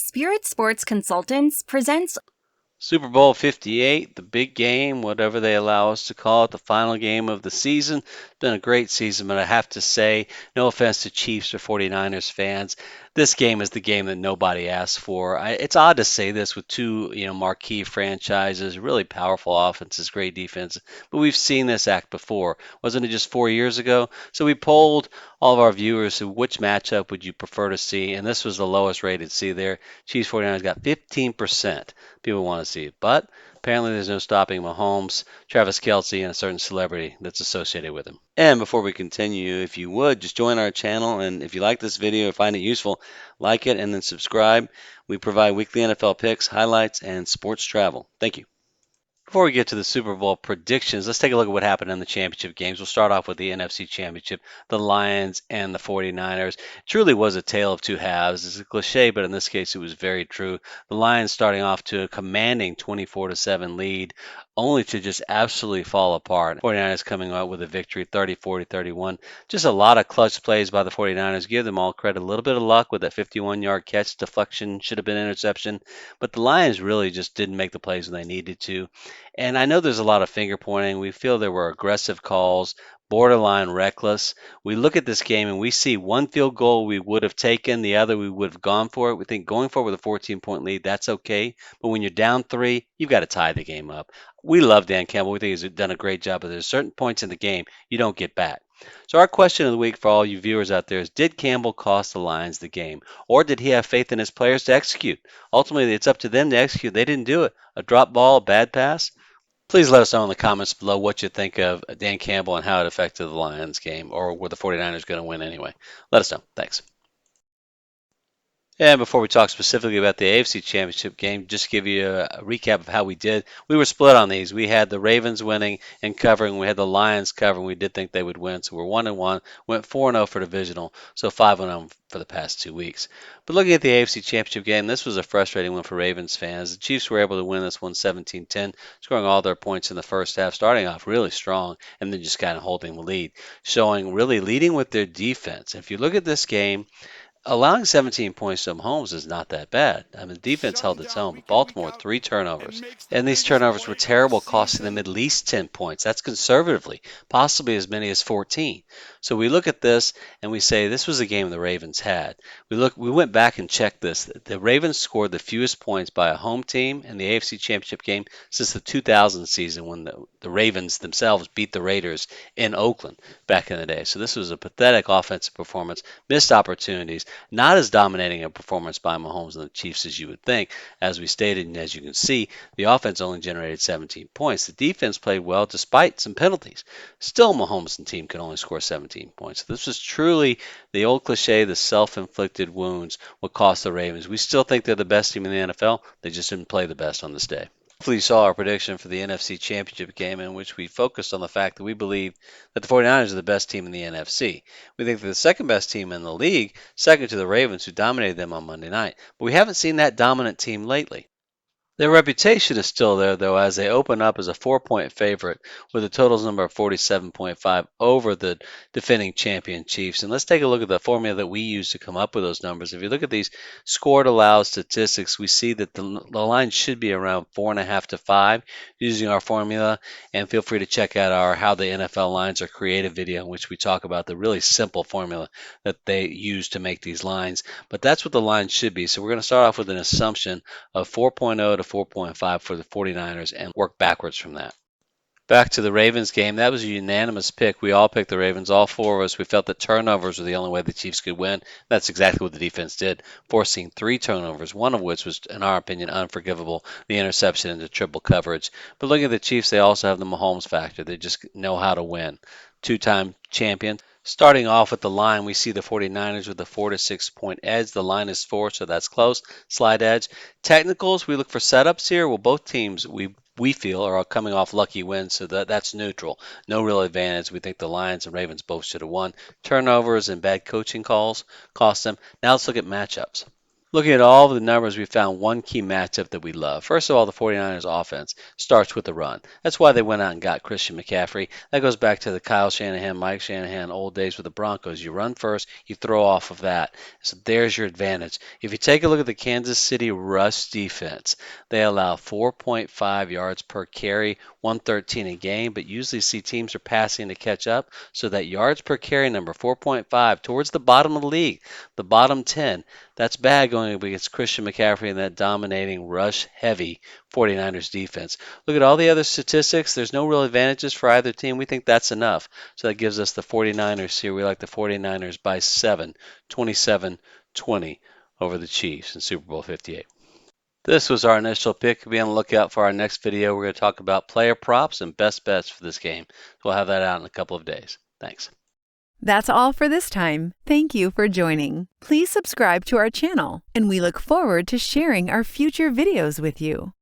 Spirit Sports Consultants presents Super Bowl 58, the big game, whatever they allow us to call it, the final game of the season. It's been a great season, but I have to say, no offense to Chiefs or 49ers fans, this game is the game that nobody asked for. It's odd to say this with two, marquee franchises, really powerful offenses, great defense, but we've seen this act before. Wasn't it just 4 years ago? So we polled all of our viewers which matchup would you prefer to see, and this was the lowest rated. See there, Chiefs 49ers got 15%. People want to see it. But apparently, there's no stopping Mahomes, Travis Kelce, and a certain celebrity that's associated with him. And before we continue, if you would, just join our channel. And if you like this video or find it useful, like it and then subscribe. We provide weekly NFL picks, highlights, and sports travel. Thank you. Before we get to the Super Bowl predictions, let's take a look at what happened in the championship games. We'll start off with the NFC Championship, the Lions and the 49ers. It truly was a tale of two halves. It's a cliche, but in this case, it was very true. The Lions starting off to a commanding 24-7 lead, only to just absolutely fall apart. 49ers coming out with a victory, 30-40-31. Just a lot of clutch plays by the 49ers. Give them all credit. A little bit of luck with that 51-yard catch. Deflection should have been interception. But the Lions really just didn't make the plays when they needed to. And I know there's a lot of finger pointing. We feel there were aggressive calls, borderline reckless. We look at this game and we see one field goal we would have taken, the other we would have gone for it. We think going for it with a 14-point lead, that's okay. But when you're down three, you've got to tie the game up. We love Dan Campbell. We think he's done a great job, but there's certain points in the game you don't get back. So our question of the week for all you viewers out there is, did Campbell cost the Lions the game? Or did he have faith in his players to execute? Ultimately, it's up to them to execute. They didn't do it. A drop ball, a bad pass. Please let us know in the comments below what you think of Dan Campbell and how it affected the Lions game, or were the 49ers going to win anyway? Let us know. Thanks. And before we talk specifically about the AFC Championship game, just to give you a recap of how we did. We were split on these. We had the Ravens winning and covering. We had the Lions covering. We did think they would win, so we're 1-1. Went 4-0 for divisional, so 5-0 for the past 2 weeks. But looking at the AFC Championship game, this was a frustrating one for Ravens fans. The Chiefs were able to win this one 17-10, scoring all their points in the first half, starting off really strong, and then just kind of holding the lead, showing really leading with their defense. If you look at this game, allowing 17 points to Mahomes is not that bad. I mean, the defense held its own, but Baltimore, 3 turnovers. And these turnovers were terrible, costing them at least 10 points. That's conservatively, possibly as many as 14. So we look at this and we say this was a game the Ravens had. We went back and checked this. The Ravens scored the fewest points by a home team in the AFC Championship game since the 2000 season, when the Ravens themselves beat the Raiders in Oakland back in the day. So this was a pathetic offensive performance, missed opportunities, not as dominating a performance by Mahomes and the Chiefs as you would think. As we stated, and as you can see, the offense only generated 17 points. The defense played well despite some penalties. Still, Mahomes and team could only score 17 points. This was truly the old cliche, the self-inflicted wounds, what cost the Ravens. We still think they're the best team in the NFL. They just didn't play the best on this day. Hopefully you saw our prediction for the NFC Championship game, in which we focused on the fact that we believe that the 49ers are the best team in the NFC. We think they're the second best team in the league, second to the Ravens, who dominated them on Monday night. But we haven't seen that dominant team lately. Their reputation is still there, though, as they open up as a 4-point favorite with a totals number of 47.5 over the defending champion Chiefs. And let's take a look at the formula that we use to come up with those numbers. If you look at these scored allowed statistics, we see that the line should be around 4.5 to 5 using our formula. And feel free to check out our How the NFL Lines Are Created video, in which we talk about the really simple formula that they use to make these lines. But that's what the line should be. So we're going to start off with an assumption of 4.0 to 4.5 for the 49ers and work backwards from that. Back to the Ravens game, that was a unanimous pick. We all picked the Ravens, all four of us. We felt that turnovers were the only way the Chiefs could win. That's exactly what the defense did, forcing 3 turnovers, one of which was, in our opinion, unforgivable, the interception into triple coverage. But looking at the Chiefs, they also have the Mahomes factor. They just know how to win. 2-time champion. Starting off with the line, we see the 49ers with a 4 to 6 point edge. The line is 4, so that's close. Slide edge. Technicals, we look for setups here. Well, both teams we feel are coming off lucky wins, so that's neutral. No real advantage. We think the Lions and Ravens both should have won. Turnovers and bad coaching calls cost them. Now let's look at matchups. Looking at all of the numbers, we found one key matchup that we love. First of all, the 49ers offense starts with the run. That's why they went out and got Christian McCaffrey. That goes back to the Kyle Shanahan, Mike Shanahan old days with the Broncos. You run first, you throw off of that. So there's your advantage. If you take a look at the Kansas City rush defense, they allow 4.5 yards per carry, 113 a game, but usually see teams are passing to catch up. So that yards per carry number 4.5 towards the bottom of the league, the bottom 10. That's bad going up against Christian McCaffrey and that dominating rush-heavy 49ers defense. Look at all the other statistics. There's no real advantages for either team. We think that's enough. So that gives us the 49ers here. We like the 49ers by 7, 27-20 over the Chiefs in Super Bowl 58. This was our initial pick. Be on the lookout for our next video. We're going to talk about player props and best bets for this game. We'll have that out in a couple of days. Thanks. That's all for this time. Thank you for joining. Please subscribe to our channel, and we look forward to sharing our future videos with you.